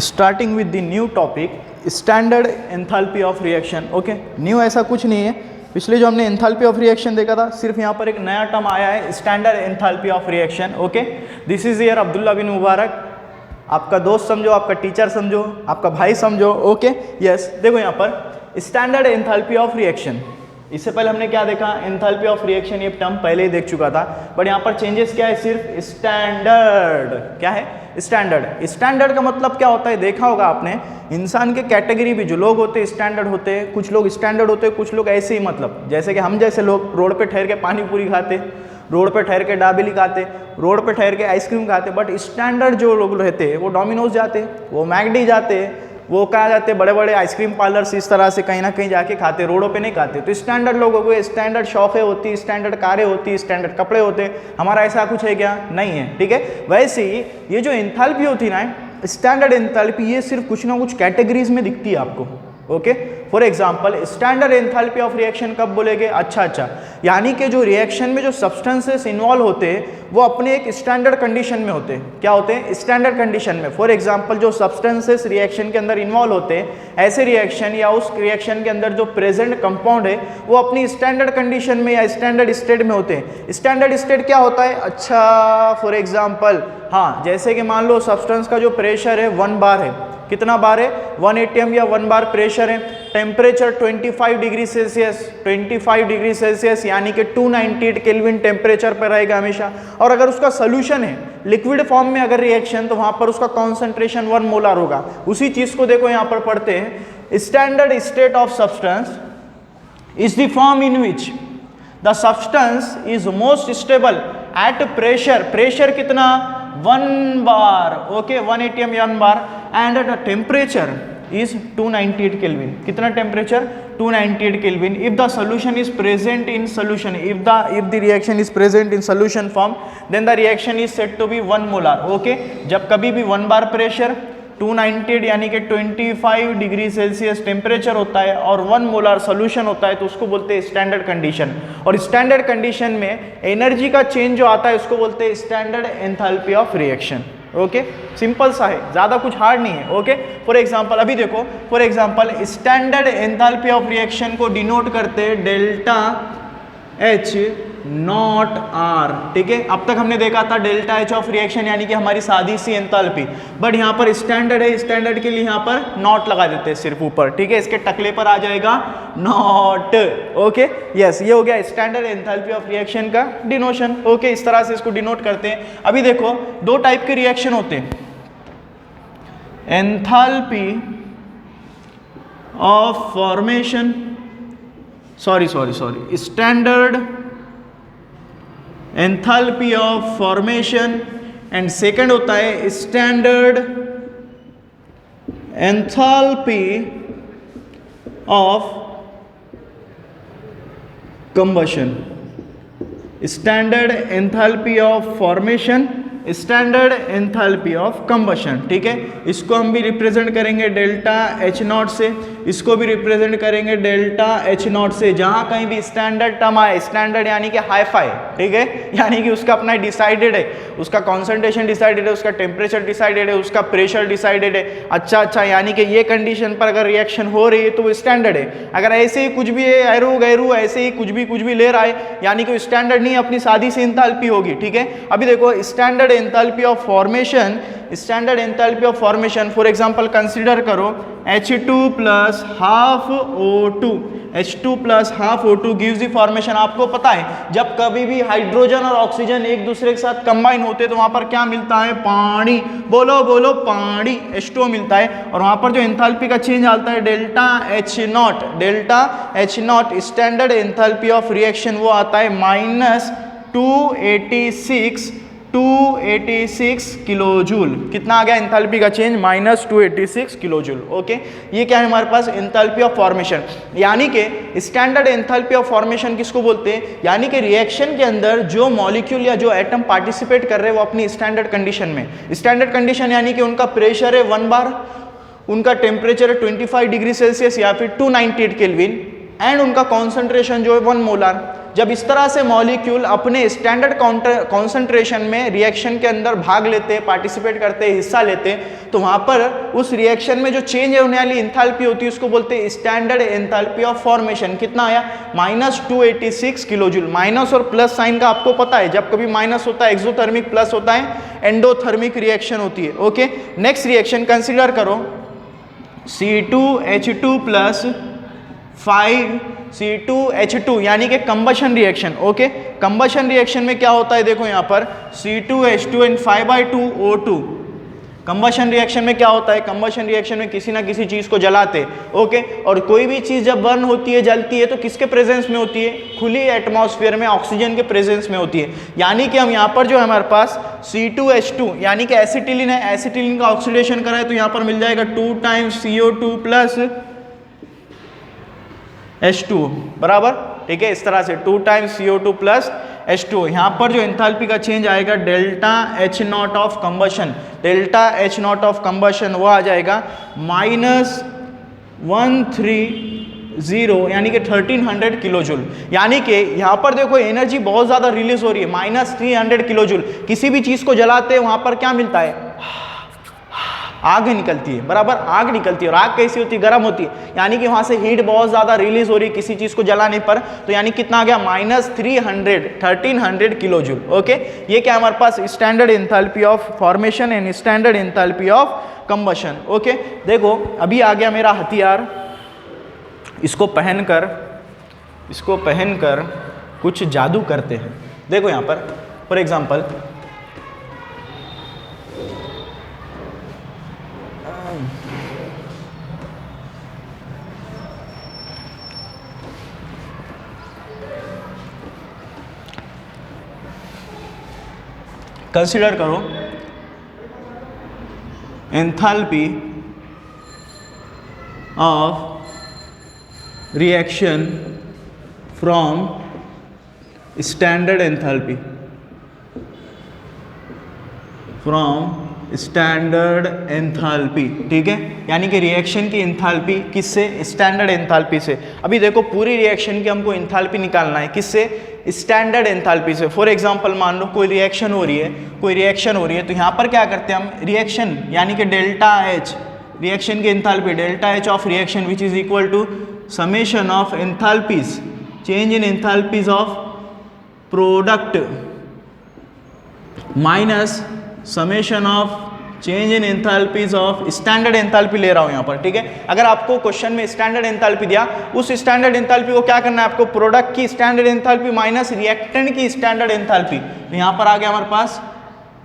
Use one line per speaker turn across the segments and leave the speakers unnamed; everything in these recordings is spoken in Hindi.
Starting with the new topic standard enthalpy of reaction. Okay, new ऐसा कुछ नहीं है, पिछले जो हमने एंथैल्पी ऑफ रिएक्शन देखा था सिर्फ यहाँ पर एक नया टर्म आया है standard enthalpy of reaction. Okay, this is year Abdullah bin Mubarak, आपका दोस्त समझो, आपका टीचर समझो, आपका भाई समझो। ओके यस, देखो यहाँ पर स्टैंडर्ड एंथैल्पी ऑफ रिएक्शन, इससे पहले हमने क्या देखा, एंथैल्पी ऑफ रिएक्शन, ये टर्म पहले ही देख चुका था, बट यहाँ पर चेंजेस क्या है, सिर्फ स्टैंडर्ड। क्या है? स्टैंडर्ड। स्टैंडर्ड का मतलब क्या होता है, देखा होगा आपने, इंसान के कैटेगरी भी जो लोग होते हैं स्टैंडर्ड होते हैं, कुछ लोग स्टैंडर्ड होते हैं, कुछ लोग ऐसे ही, मतलब जैसे कि हम जैसे लोग रोड पे ठहर के पानी पूरी खाते, रोड पे ठहर के डाबेली खाते, रोड पे ठहर के आइसक्रीम खाते, बट स्टैंडर्ड जो लोग रहते हैं वो डोमिनोज जाते, वो मैकडी जाते, वो कहाँ जाते, बड़े बड़े आइसक्रीम पार्लर्स इस तरह से कहीं ना कहीं जाके खाते, रोडों पे नहीं खाते। तो स्टैंडर्ड लोगों को स्टैंडर्ड शौकें होती, स्टैंडर्ड कारें होती, स्टैंडर्ड कपड़े होते, हमारा ऐसा कुछ है क्या? नहीं है। ठीक है, वैसे ही ये जो एंथैल्पी होती ना, स्टैंडर्ड एंथैल्पी, ये सिर्फ कुछ ना कुछ कैटेगरीज में दिखती है आपको। Okay, for example standard enthalpy of reaction कब बोलेंगे? अच्छा, यानी कि जो रिएक्शन में जो सब्सटेंसेस इन्वॉल्व होते हैं वो अपने एक स्टैंडर्ड कंडीशन में होते हैं। क्या होते हैं? स्टैंडर्ड कंडीशन में। फॉर एग्जाम्पल जो सब्सटेंसेस रिएक्शन के अंदर इन्वॉल्व होते हैं, ऐसे रिएक्शन या उस रिएक्शन के अंदर जो प्रेजेंट कंपाउंड है वो अपनी स्टैंडर्ड कंडीशन में या स्टैंडर्ड स्टेट में होते हैं। स्टैंडर्ड स्टेट क्या होता है? अच्छा, फॉर एग्जाम्पल, हाँ, जैसे कि मान लो सब्सटेंस का जो प्रेशर है 1 बार है, कितना बार है? 1 atm या 1 बार प्रेशर है, temperature 25 degree Celsius, 25 degree Celsius यानी कि 298 केल्विन टेम्परेचर पर रहेगा हमेशा। और अगर उसका सोल्यूशन है लिक्विड फॉर्म में अगर रिएक्शन, तो वहां पर उसका कॉन्सेंट्रेशन 1 मोलर होगा। उसी चीज को देखो यहाँ पर पढ़ते हैं, standard state of substance is the form in which the substance is most stable at pressure, pressure कितना? 1 बार। ओके, 1 atm या 1 bar, and at temperature is 298 Kelvin. कितना temperature? 298 Kelvin. If the solution is present in solution, if the reaction is present in solution form, then the reaction is said to be 1 molar. Okay, जब कभी भी 1 बार प्रेशर, 298 यानी कि 25 डिग्री सेल्सियस टेम्परेचर होता है और 1 मोलर सोल्यूशन होता है, तो उसको बोलते हैं स्टैंडर्ड कंडीशन। और स्टैंडर्ड कंडीशन में एनर्जी का चेंज जो आता है उसको बोलते हैं standard enthalpy of reaction. Okay, simple सा है, ज़्यादा कुछ हार्ड नहीं है। ओके, फॉर एग्जांपल अभी देखो, for example standard enthalpy of reaction को डिनोट करते हैं डेल्टा H नॉट R। ठीक है, अब तक हमने देखा था डेल्टा H ऑफ रिएक्शन यानी कि हमारी सादी सी एंथैल्पी, बट यहाँ पर स्टैंडर्ड है, स्टैंडर्ड के लिए यहाँ पर नॉट लगा देते हैं सिर्फ ऊपर। ठीक है, इसके टकले पर आ जाएगा नॉट। ओके यस, ये हो गया स्टैंडर्ड एंथैल्पी ऑफ रिएक्शन का डिनोशन। ओके, इस तरह से इसको डिनोट करते हैं। अभी देखो, 2 टाइप के रिएक्शन होते हैं, enthalpy of formation, sorry standard enthalpy of formation, and second होता है standard enthalpy of combustion. Standard enthalpy of formation, standard enthalpy of combustion. ठीक है, इसको हम भी रिप्रेजेंट करेंगे डेल्टा H नॉट से, इसको भी रिप्रेजेंट करेंगे डेल्टा H नॉट से। जहां कहीं भी स्टैंडर्ड टर्म आए, स्टैंडर्ड यानी कि हाई फाई, ठीक है, यानी कि उसका अपना डिसाइडेड है, उसका कॉन्सेंट्रेशन डिसाइडेड है, उसका टेम्परेचर डिसाइडेड है, उसका प्रेशर डिसाइडेड है। अच्छा, यानी कि ये कंडीशन पर अगर रिएक्शन हो रही है तो वो स्टैंडर्ड है। अगर ऐसे ही कुछ भी है, ऐरू गैरू ऐसे ही कुछ भी ले रहा है, यानी कि स्टैंडर्ड नहीं, अपनी सादी सी एंथैल्पी होगी। ठीक है, अभी देखो standard enthalpy of formation, standard enthalpy of formation, for example consider करो H2 plus half O2, H2 plus half O2 gives the formation. आपको पता है जब कभी भी हाइड्रोजन और ऑक्सीजन एक दूसरे के साथ कंबाइन होते हैं तो वहां पर क्या मिलता है? पानी। बोलो पानी, H2O मिलता है। और वहां पर जो एंथैल्पी का चेंज आता है delta H not, delta H not, standard enthalpy of reaction वो आता है -286 किलोजूल। कितना आ गया एंथैल्पी का चेंज? -286 किलोजूल। ओके, ये क्या है हमारे पास? Enthalpy of formation. यानी कि स्टैंडर्ड एंथैल्पी ऑफ फॉर्मेशन किसको बोलते हैं? यानी कि रिएक्शन के अंदर जो मॉलिक्यूल या जो एटम पार्टिसिपेट कर रहे हैं वो अपनी स्टैंडर्ड कंडीशन में, स्टैंडर्ड कंडीशन यानी कि उनका प्रेशर है 1 बार, उनका टेम्परेचर है 25 डिग्री सेल्सियस या फिर 298 केल्विन, एंड उनका कॉन्सेंट्रेशन जो है 1 मोलर। जब इस तरह से मॉलिक्यूल अपने स्टैंडर्ड कॉन्सेंट्रेशन में रिएक्शन के अंदर भाग लेते हैं, पार्टिसिपेट करते हैं, हिस्सा लेते हैं, तो वहाँ पर उस रिएक्शन में जो चेंज होने वाली एंथैल्पी होती है उसको बोलते हैं स्टैंडर्ड एंथैल्पी ऑफ फॉर्मेशन। कितना आया? -286 किलोजूल। माइनस और प्लस साइन का आपको पता है, जब कभी माइनस होता है एक्सोथर्मिक, प्लस होता है एंडोथर्मिक रिएक्शन होती है। ओके, नेक्स्ट रिएक्शन कंसिडर करो, C2H2 प्लस 5C2H2 यानी कि combustion reaction. Okay, combustion reaction में क्या होता है देखो यहाँ पर C2H2 and 5/2O2। Combustion reaction में क्या होता है? कंबशन रिएक्शन में किसी ना किसी चीज को जलाते। ओके, और कोई भी चीज जब बर्न होती है, जलती है, तो किसके प्रेजेंस में होती है? खुली एटमॉस्फेयर में ऑक्सीजन के प्रेजेंस में होती है। यानी कि हम यहाँ पर जो हमारे पास C2H2 यानी कि एसिटिलीन है, एसिटिलीन का ऑक्सीडेशन कराए तो यहाँ पर मिल जाएगा 2 टाइम्स CO2 प्लस H2 बराबर। ठीक है, इस तरह से 2 टाइम्स CO2 प्लस H2। यहाँ पर जो एंथैल्पी का चेंज आएगा delta H0 of combustion, delta H0 of combustion वो आ जाएगा -130 यानी कि 1300 किलोजूल। यानी कि यहाँ पर देखो एनर्जी बहुत ज़्यादा रिलीज हो रही है, -300 किलोजूल। किसी भी चीज़ को जलाते हैं वहाँ पर क्या मिलता है? आग निकलती है, बराबर, आग निकलती है। और आग कैसी होती है? गर्म होती है, यानी कि वहां से हीट बहुत ज्यादा रिलीज हो रही है किसी चीज को जलाने पर। तो यानी कितना आ गया? -1300 किलोजूल। ओके, ये क्या हमारे पास standard enthalpy of formation and standard enthalpy of combustion. Okay, देखो अभी आ गया मेरा हथियार, इसको पहनकर कुछ जादू करते हैं। देखो यहाँ पर फॉर एग्जाम्पल कंसिडर करो enthalpy of reaction from standard enthalpy, ठीक है, यानी कि रिएक्शन की एंथैल्पी किससे? स्टैंडर्ड एंथैल्पी से। अभी देखो पूरी रिएक्शन की हमको एंथैल्पी निकालना है, किससे? स्टैंडर्ड एंथैल्पी से। फॉर एग्जांपल मान लो कोई रिएक्शन हो रही है, तो यहाँ पर क्या करते हैं हम? रिएक्शन यानी कि डेल्टा H, रिएक्शन की enthalpy delta H of reaction which is equal to summation of enthalpies, change in enthalpies of product minus summation of change in enthalpies of standard enthalpy ले रहा हूं यहाँ पर। ठीक है, अगर आपको क्वेश्चन में स्टैंडर्ड एंथैल्पी दिया, उस स्टैंडर्ड एंथैल्पी को क्या करना है आपको? प्रोडक्ट की स्टैंडर्ड एंथैल्पी माइनस रिएक्टेंट की स्टैंडर्ड एंथैल्पी। तो यहाँ पर आ गया हमारे पास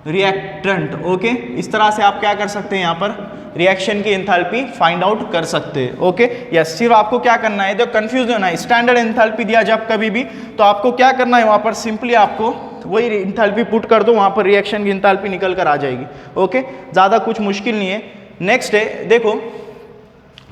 रिएक्टेंट। ओके, इस तरह से आप क्या कर सकते हैं? यहाँ पर रिएक्शन की एंथैल्पी फाइंड आउट कर सकते हैं। ओके, यस, सिर्फ आपको क्या करना है, तो कंफ्यूज होना है। स्टैंडर्ड एंथैल्पी दिया जब कभी भी, तो आपको क्या करना है? वहाँ पर सिंपली आपको वही एंथैल्पी पुट कर दो, वहाँ पर रिएक्शन की एंथैल्पी निकल कर आ जाएगी। ओके, ज़्यादा कुछ मुश्किल नहीं है। नेक्स्ट है, देखो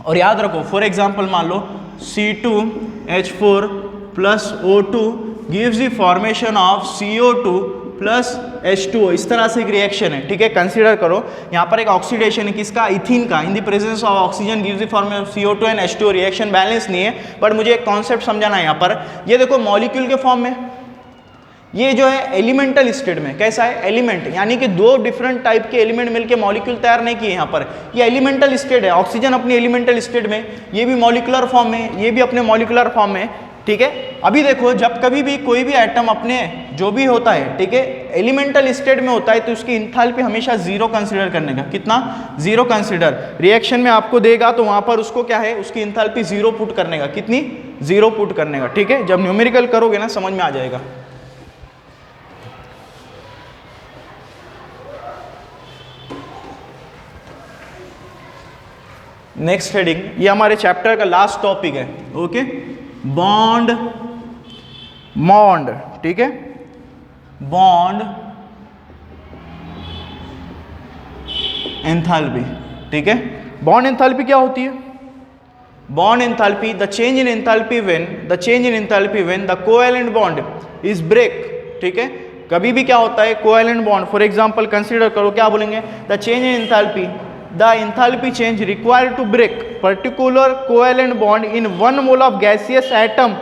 और याद रखो, फॉर एग्जाम्पल मान लो C2H4 plus O2 gives the formation of CO2 plus H2O। इस तरह से एक रिएक्शन है। ठीक है, कंसीडर करो यहाँ पर एक ऑक्सीडेशन है, किसका? इथीन का। In the presence of oxygen gives the formation of CO2 and H2O। Reaction balance नहीं है, बट मुझे एक कॉन्सेप्ट समझाना है यहाँ पर। ये देखो मॉलिक्यूल के फॉर्म में, ये जो है एलिमेंटल स्टेट में। कैसा है? एलिमेंट, यानी कि दो डिफरेंट टाइप के एलिमेंट मिलके मॉलिक्यूल तैयार नहीं किए यहाँ पर। ये एलिमेंटल स्टेट है, ऑक्सीजन अपनी एलिमेंटल स्टेट में, ये भी मॉलिक्यूलर फॉर्म में, ये भी अपने मॉलिक्यूलर फॉर्म में। ठीक है, अभी देखो जब कभी भी कोई भी एटम अपने जो भी होता है, ठीक है, एलिमेंटल स्टेट में होता है, तो उसकी एंथैल्पी हमेशा जीरो कंसीडर करने का। कितना? Zero consider. रिएक्शन में आपको देगा तो वहां पर उसको क्या है? उसकी एंथैल्पी जीरो पुट करने का। कितनी? जीरो पुट करने का। ठीक है, जब न्यूमेरिकल करोगे ना समझ में आ जाएगा। नेक्स्ट हेडिंग, ये हमारे चैप्टर का लास्ट टॉपिक है। ओके, बॉन्ड मॉन्ड। ठीक है, बॉन्ड एंथैल्पी। ठीक है, बॉन्ड एंथैल्पी क्या होती है? Bond enthalpy, the change in enthalpy when the covalent bond is break. ठीक है, कभी भी क्या होता है? Covalent bond. For example consider करो, क्या बोलेंगे? The change in enthalpy, the enthalpy change required to break particular covalent bond in 1 mole of gaseous atom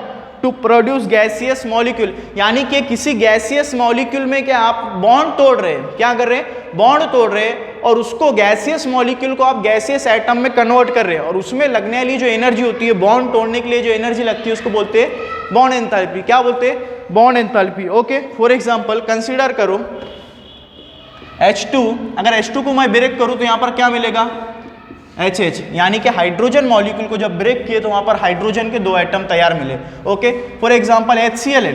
to produce gaseous molecule, यानी कि किसी गैसियस मॉलिक्यूल में क्या आप बॉन्ड तोड़ रहे हैं, क्या कर रहे हैं, बॉन्ड तोड़ रहे हैं और उसको गैसियस मॉलिक्यूल को आप गैसियस एटम में कन्वर्ट कर रहे हैं और उसमें लगने वाली जो एनर्जी होती है, बॉन्ड तोड़ने के लिए जो एनर्जी लगती है उसको बोलते हैं बॉन्ड एंथैल्पी। क्या बोलते हैं, bond enthalpy. Okay, for example consider करो H2, अगर H2 को मैं ब्रेक करूं तो यहां पर क्या मिलेगा, HH, यानी कि हाइड्रोजन मॉलिक्यूल को जब ब्रेक किए तो वहां पर हाइड्रोजन के 2 एटम तैयार मिले। ओके, फॉर एग्जांपल HCl है,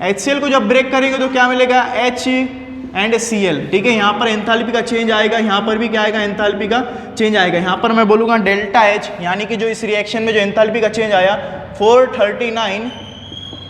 HCl को जब ब्रेक करेंगे तो क्या मिलेगा, H एंड Cl। ठीक है, यहाँ पर एंथैल्पी का चेंज आएगा, यहाँ पर भी क्या आएगा, एंथैल्पी का चेंज आएगा। यहाँ पर मैं बोलूँगा डेल्टा H, यानी कि जो इस रिएक्शन में जो एंथैल्पी का चेंज आया 439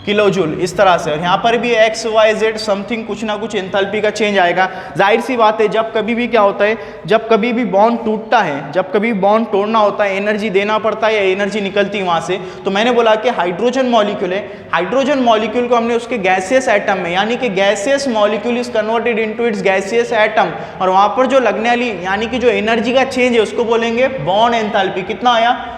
किलो जूल, इस तरह से। और यहाँ पर भी एक्स वाई जेड समथिंग कुछ ना कुछ एंथैल्पी का चेंज आएगा। जाहिर सी बात है, जब कभी भी क्या होता है, जब कभी भी बॉन्ड टूटता है, जब कभी बॉन्ड तोड़ना होता है, एनर्जी देना पड़ता है या एनर्जी निकलती है वहाँ से। तो मैंने बोला कि हाइड्रोजन मॉलिक्यूल है, हाइड्रोजन मॉलिक्यूल को हमने उसके गैसियस एटम में, यानी कि gaseous molecule is converted into its gaseous atom, और वहाँ पर जो लगने वाली यानी कि जो एनर्जी का चेंज है उसको बोलेंगे बॉन्ड एंथैल्पी। कितना आया,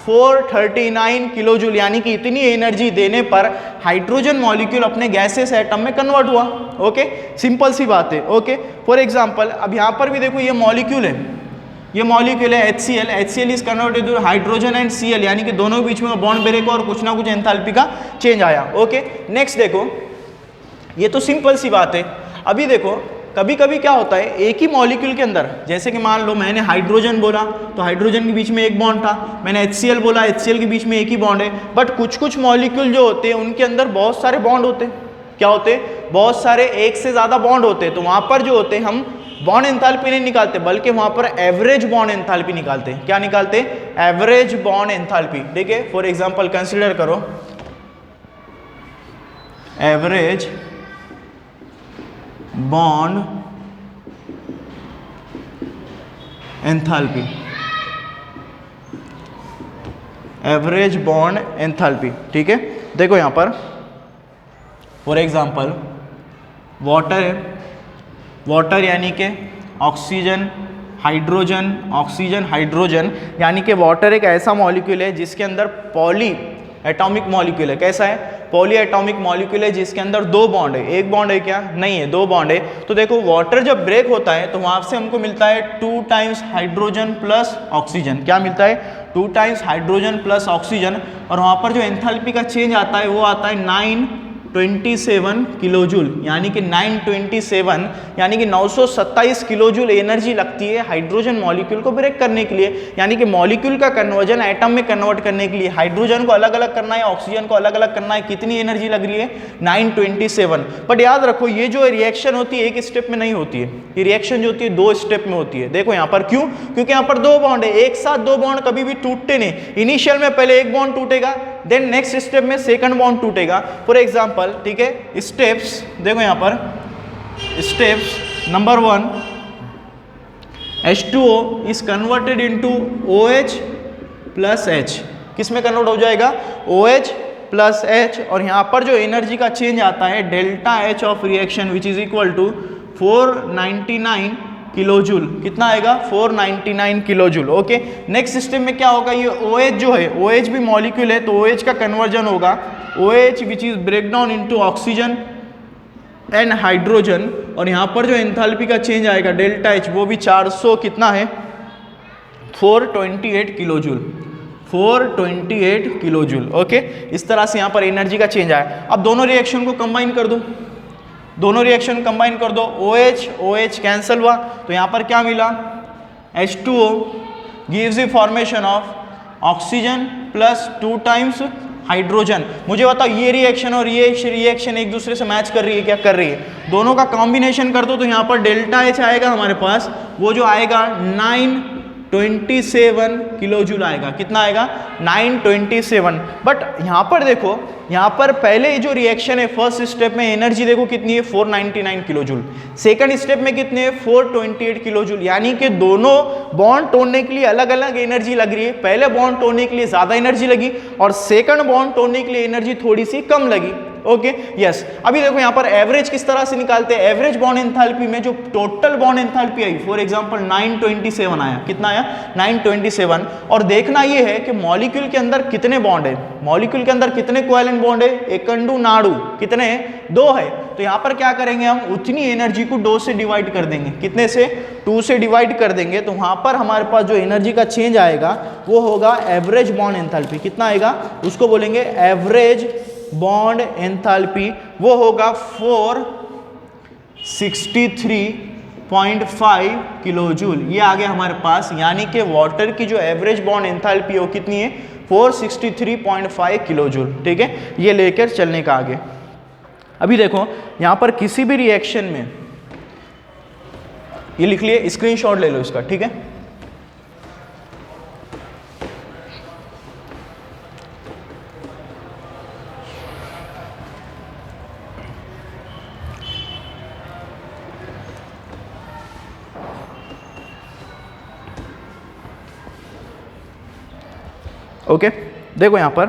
439 किलो जूल, यानी कि इतनी एनर्जी देने पर हाइड्रोजन मॉलिक्यूल अपने गैसेस एटम में कन्वर्ट हुआ। ओके, सिंपल सी बात है। ओके, फॉर एग्जांपल अब यहाँ पर भी देखो ये मॉलिक्यूल है, ये मॉलिक्यूल है HCl, HCl is converted to hydrogen and Cl, यानी कि दोनों के बीच में बॉन्ड ब्रेक हुआ और कुछ ना कुछ एंथैल्पी का चेंज आया। ओके, नेक्स्ट देखो, ये तो सिंपल सी बात है। अभी देखो कभी कभी क्या होता है, एक ही मॉलिक्यूल के अंदर, जैसे कि मान लो मैंने हाइड्रोजन बोला तो हाइड्रोजन के बीच में एक बॉन्ड था, मैंने HCl बोला, HCl के बीच में एक ही बॉन्ड है, बट कुछ कुछ मॉलिक्यूल जो होते हैं उनके अंदर बहुत सारे बॉन्ड होते हैं। क्या होते हैं, बहुत सारे, एक से ज़्यादा बॉन्ड होते हैं। तो वहाँ पर जो होते हैं हम बॉन्ड एंथैल्पी नहीं निकालते, बल्कि वहाँ पर एवरेज बॉन्ड एंथैल्पी निकालते हैं। क्या निकालते हैं, एवरेज बॉन्ड एंथैल्पी। ठीक है, फॉर एग्जाम्पल कंसिडर करो average bond enthalpy, average bond enthalpy. ठीक है, देखो यहां पर फॉर एग्जांपल वाटर है, वाटर यानी कि ऑक्सीजन हाइड्रोजन, ऑक्सीजन हाइड्रोजन, यानी कि वाटर एक ऐसा मॉलिक्यूल है जिसके अंदर पॉली एटॉमिक मॉलिक्यूल है। कैसा है, पॉली एटॉमिक मॉलिक्यूल है जिसके अंदर 2 बॉन्ड है। एक बॉन्ड है क्या, नहीं है, 2 बॉन्ड है। तो देखो वाटर जब ब्रेक होता है तो वहां से हमको मिलता है 2 टाइम्स हाइड्रोजन प्लस ऑक्सीजन। क्या मिलता है, 2 टाइम्स हाइड्रोजन प्लस ऑक्सीजन, और वहां पर जो एंथैल्पी का चेंज आता है वो आता है 927 किलो जूल, यानी कि 927 यानी कि 927 किलो जूल एनर्जी लगती है हाइड्रोजन मॉलिक्यूल को ब्रेक करने के लिए। यानी कि मॉलिक्यूल का कन्वर्जन एटम में कन्वर्ट करने के लिए हाइड्रोजन को अलग अलग करना है, ऑक्सीजन को अलग अलग करना है, कितनी एनर्जी लग रही है, 927। बट याद रखो ये जो रिएक्शन होती है एक स्टेप में नहीं होती है, ये रिएक्शन जो होती है 2 स्टेप में होती है। देखो यहाँ पर क्यों, क्योंकि यहाँ पर 2 बॉन्ड है, एक साथ 2 बॉन्ड कभी भी टूटते नहीं। इनिशियल में पहले एक बॉन्ड टूटेगा, देन नेक्स्ट स्टेप में सेकंड बॉन्ड टूटेगा। फॉर एग्जांपल, ठीक है, स्टेप्स देखो यहां पर, steps number 1, H2O is converted into OH plus H। किस में कन्वर्ट हो जाएगा, OH प्लस H, और यहां पर जो एनर्जी का चेंज आता है delta H of reaction which is equal to 499 kilo joule. कितना आएगा, 499 kilo joule. Okay, next system में क्या होगा, ये OH जो है, OH भी मॉलिक्यूल है तो OH का कन्वर्जन होगा OH which is break down into oxygen and hydrogen, और यहाँ पर जो एंथैल्पी का चेंज आएगा डेल्टा H वो भी 400 कितना है, 428 kilo joule, 428 kilo joule. Okay, इस तरह से यहाँ पर एनर्जी का चेंज आया। अब दोनों रिएक्शन को कंबाइन कर दो, दोनों रिएक्शन कंबाइन कर दो, OH OH कैंसिल हुआ तो यहाँ पर क्या मिला, H2O gives the formation of oxygen plus 2 times hydrogen. मुझे बताओ ये रिएक्शन और ये रिएक्शन एक दूसरे से मैच कर रही है, क्या कर रही है, दोनों का कॉम्बिनेशन कर दो तो यहाँ पर डेल्टा H आएगा हमारे पास, वो जो आएगा 927 किलो जूल आएगा। कितना आएगा, 927। बट यहाँ पर देखो, यहाँ पर पहले जो रिएक्शन है फर्स्ट स्टेप में एनर्जी देखो कितनी है, 499 किलो जूल, सेकंड स्टेप में कितने है, 428 किलो जूल, यानी कि दोनों बॉन्ड तोड़ने के लिए अलग अलग एनर्जी लग रही है। पहले बॉन्ड तोड़ने के लिए ज़्यादा एनर्जी लगी और सेकंड बॉन्ड तोड़ने के लिए एनर्जी थोड़ी सी कम लगी। Okay yes. अभी देखो यहाँ पर एवरेज किस तरह से निकालते हैं, एवरेज बॉन्ड एंथैल्पी में जो total bond enthalpy I, for example 927 आया, कितना आया 927, और देखना ये है कि मॉलिक्यूल के अंदर कितने बॉन्ड है, मॉलिक्यूल के अंदर कितने कोवैलेंट बॉन्ड है, एकंडू नाडू कितने हैं, 2 है। तो यहाँ पर क्या करेंगे हम, उतनी एनर्जी को 2 से डिवाइड कर देंगे, कितने से, 2 से डिवाइड कर देंगे, तो वहाँ पर हमारे पास जो एनर्जी का चेंज आएगा वो होगा एवरेज बॉन्ड एंथैल्पी, कितना आएगा, उसको बोलेंगे एवरेज बॉन्ड एंथैल्पी, वो होगा 463.5 किलोजूल, ये आ गया हमारे पास। यानी कि वाटर की जो एवरेज बॉन्ड एंथैल्पी है वो कितनी है, 463.5 किलोजूल, ठीक है, ये लेकर चलने का आगे। अभी देखो यहाँ पर किसी भी रिएक्शन में, ये लिख लिए, स्क्रीनशॉट ले लो इसका, ठीक है, ओके देखो यहाँ पर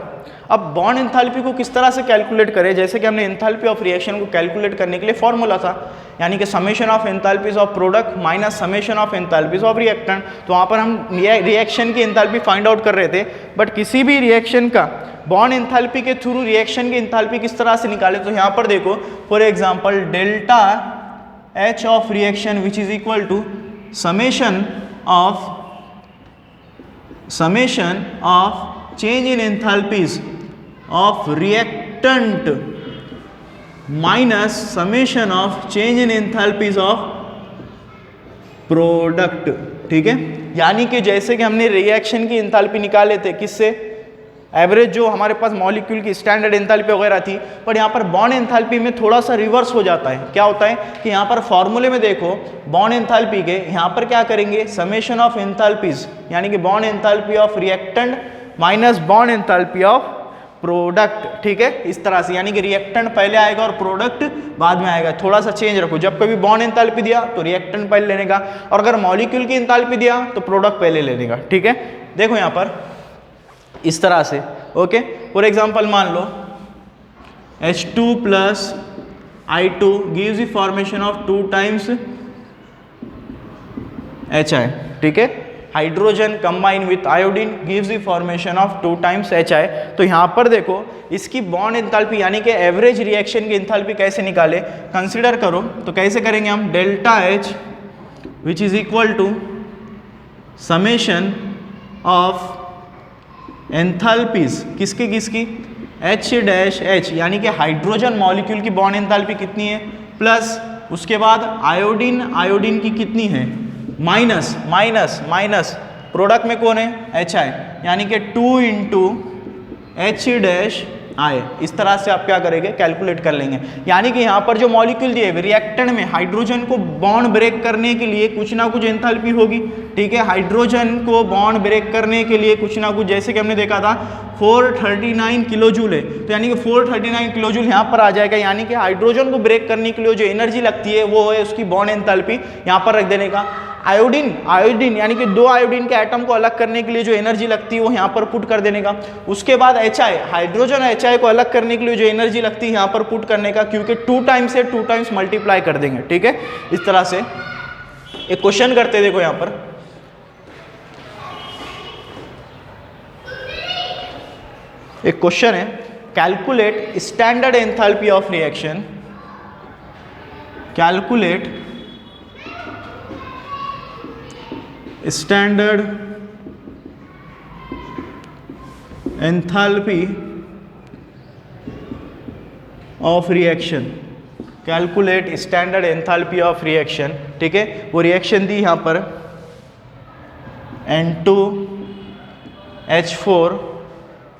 अब बॉन्ड एंथैल्पी को किस तरह से कैलकुलेट करें, जैसे कि हमने एंथैल्पी ऑफ रिएक्शन को कैलकुलेट करने के लिए फॉर्मूला था, यानी कि summation of enthalpies of product minus summation of enthalpies of reactant. तो वहाँ पर हम रिएक्शन की एंथैल्पी फाइंड आउट कर रहे थे, बट किसी भी रिएक्शन का बॉन्ड एंथैल्पी के थ्रू रिएक्शन की एंथैल्पी किस तरह से निकाले, तो यहाँ पर देखो for example delta H of reaction which is equal to summation of change in enthalpies of reactant minus summation of change in enthalpies of product, ठीक है। यानी कि जैसे कि हमने रिएक्शन की एंथैल्पी निकाले थे किससे, एवरेज जो हमारे पास मॉलिक्यूल की स्टैंडर्ड एंथैल्पी वगैरह थी, पर यहाँ पर बॉन्ड एंथैल्पी में थोड़ा सा रिवर्स हो जाता है। क्या होता है कि यहाँ पर फॉर्मूले में देखो बॉन्ड एंथैल्पी के, यहाँ पर क्या करेंगे, समेशन ऑफ एंथैल्पीज, यानी कि bond enthalpy of reactant minus bond enthalpy of product, ठीक है, इस तरह से, यानी कि रिएक्टेंट पहले आएगा और प्रोडक्ट बाद में आएगा। थोड़ा सा चेंज रखो, जब कभी बॉन्ड एंथैल्पी दिया तो रिएक्टेंट पहले लेने का, और अगर मॉलिक्यूल की एंथैल्पी दिया तो प्रोडक्ट पहले लेने का, ठीक है। देखो यहाँ पर इस तरह से, ओके, फॉर एग्जांपल मान लो H2 plus I2 gives the formation of 2 times HI, ठीक है, hydrogen combine with iodine gives the formation of 2 times HI। तो यहाँ पर देखो इसकी बॉन्ड एंथैल्पी यानी कि एवरेज रिएक्शन की एंथैल्पी कैसे निकाले, कंसीडर करो, तो कैसे करेंगे हम, delta H which is equal to summation of enthalpies किसकी किसकी, H-H, यानी कि हाइड्रोजन मॉलिक्यूल की बॉन्ड एंथैल्पी कितनी है, प्लस उसके बाद आयोडीन की कितनी है, माइनस प्रोडक्ट में कौन है, HI, यानी कि 2 इंटू H-I। इस तरह से आप क्या करेंगे, कैलकुलेट कर लेंगे। यानी कि यहाँ पर जो मॉलिक्यूल दिए रिएक्टेंट में हाइड्रोजन को बॉन्ड ब्रेक करने के लिए कुछ ना कुछ एंथैल्पी होगी, ठीक है, हाइड्रोजन को बॉन्ड ब्रेक करने के लिए कुछ ना कुछ, जैसे कि हमने देखा था 439 किलोजूल है, तो यानी कि 439 किलोजूल यहाँ पर आ जाएगा। यानी कि हाइड्रोजन को ब्रेक करने के लिए जो एनर्जी लगती है वो है उसकी बॉन्ड एंथैल्पी, यहाँ पर रख देने का। आयोडीन यानी कि 2 आयोडीन के एटम को अलग करने के लिए जो एनर्जी लगती है वो यहाँ पर पुट कर देने का। उसके बाद HI, हाइड्रोजन HI को अलग करने के लिए जो एनर्जी लगती है यहाँ पर पुट करने का, क्योंकि 2 टाइम्स से 2 टाइम्स मल्टीप्लाई कर देंगे, ठीक है। इस तरह से एक क्वेश्चन करते, देखो यहाँ पर एक क्वेश्चन है, calculate standard enthalpy of reaction, calculate standard enthalpy of reaction, calculate standard enthalpy of reaction, ठीक है। वो रिएक्शन दी यहाँ पर N2H4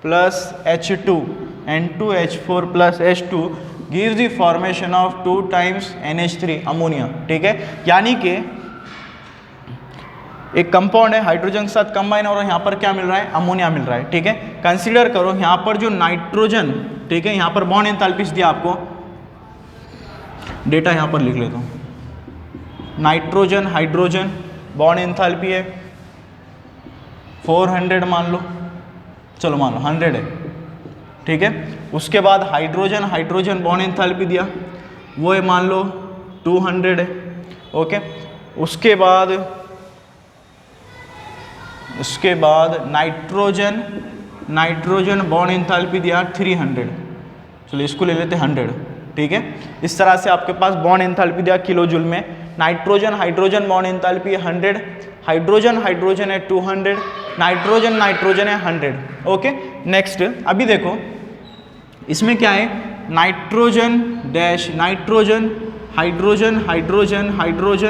plus H2, N2H4 plus H2 gives the formation of 2 times NH3 ammonia, ठीक है। यानी कि एक कंपाउंड है, हाइड्रोजन के साथ कंबाइन और यहाँ पर क्या मिल रहा है, अमोनिया मिल रहा है, ठीक है। कंसीडर करो यहाँ पर जो नाइट्रोजन, ठीक है, यहाँ पर बॉन्ड एंथैल्पीज दिया आपको, डेटा यहाँ पर लिख लेता हूँ, नाइट्रोजन हाइड्रोजन बॉन्ड एंथैल्पी है 400 मान लो, चलो मान लो 100 है, ठीक है। उसके बाद हाइड्रोजन बॉन्ड एंथैल्पी दिया, वो है मान लो 200 है, ओके। उसके बाद नाइट्रोजन बॉन्ड एंथैल्पी दिया 300, चलो इसको ले लेते 100, ठीक है। इस तरह से आपके पास बॉन्ड एंथैल्पी दिया किलो जूल में। हाइड्रोजन बॉन्ड एंथैल्पी है 100, हाइड्रोजन है 200, नाइट्रोजन है 100, ओके। नेक्स्ट अभी देखो इसमें क्या है, नाइट्रोजन,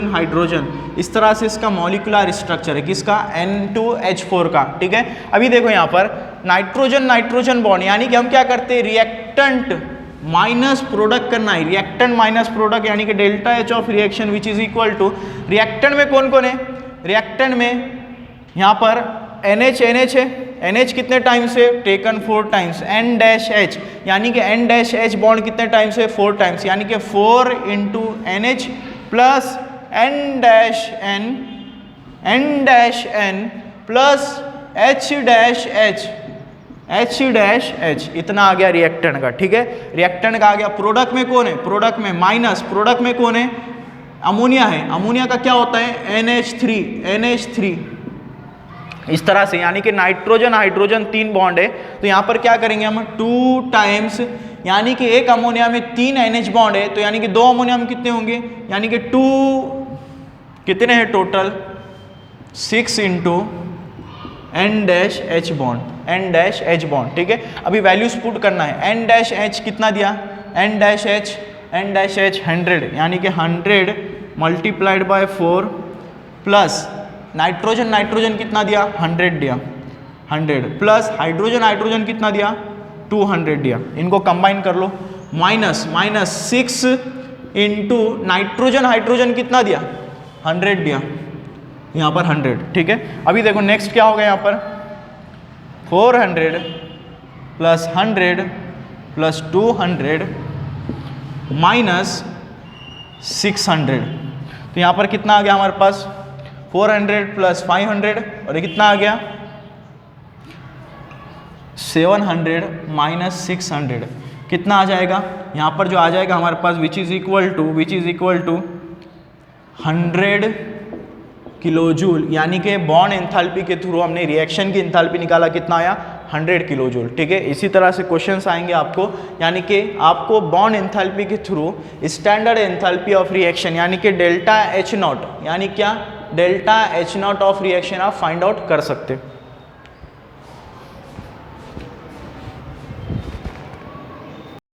हाइड्रोजन, इस तरह से इसका मॉलिक्यूलर स्ट्रक्चर है, किसका, N2H4 का, ठीक है। अभी देखो यहाँ पर नाइट्रोजन बॉन्ड, यानी कि हम क्या करते हैं, रिएक्टेंट माइनस प्रोडक्ट करना है, रिएक्टेंट माइनस प्रोडक्ट, यानी कि delta H of reaction which is equal to, reactant में कौन कौन है, रिएक्टेंट में यहाँ पर NH है, NH कितने टाइम्स है, टेकन 4 टाइम्स, N-H, यानी कि N-H बॉन्ड कितने टाइम्स है, 4 टाइम्स, यानी कि 4 into NH plus N-N plus H-H, इतना आ गया रिएक्टेंट का, ठीक है। रिएक्टेंट का आ गया। प्रोडक्ट में कौन है, प्रोडक्ट में माइनस, प्रोडक्ट में कौन है, अमोनिया है, अमोनिया का क्या होता है, NH3, इस तरह से, यानी कि हाइड्रोजन 3 बॉन्ड है, तो यहाँ पर क्या करेंगे हम 2 टाइम्स, यानी कि एक अमोनिया में 3 NH बॉन्ड है, तो यानी कि 2 अमोनिया में कितने होंगे, यानी कि 2 कितने हैं टोटल, 6 इंटू N-H बॉन्ड, ठीक है। अभी वैल्यूज पुट करना है, N-H कितना दिया, N-H 100, यानी कि 100 मल्टीप्लाइड बाय 4 प्लस नाइट्रोजन कितना दिया, 100 दिया, 100 प्लस हाइड्रोजन कितना दिया, 200 दिया, इनको कंबाइन कर लो, माइनस 6 इंटू हाइड्रोजन कितना दिया, 100 दिया, यहाँ पर 100, ठीक है। अभी देखो नेक्स्ट क्या होगा, यहाँ पर 400 प्लस 100 प्लस 200 माइनस 600, तो यहाँ पर कितना आ गया हमारे पास, 400 प्लस 500, और ये कितना आ गया, 700 माइनस 600, कितना आ जाएगा, यहाँ पर जो आ जाएगा हमारे पास which is equal to 100 kilo joule, यानी कि बॉन्ड एंथैल्पी के थ्रू हमने रिएक्शन की एंथैल्पी निकाला, कितना आया, 100 किलो जूल, ठीक है। इसी तरह से क्वेश्चंस आएंगे आपको, यानी कि आपको बॉन्ड एंथैल्पी के through standard enthalpy of reaction, यानी कि डेल्टा H0, यानी क्या, डेल्टा H0 ऑफ रिएक्शन आप फाइंड आउट कर सकते हैं।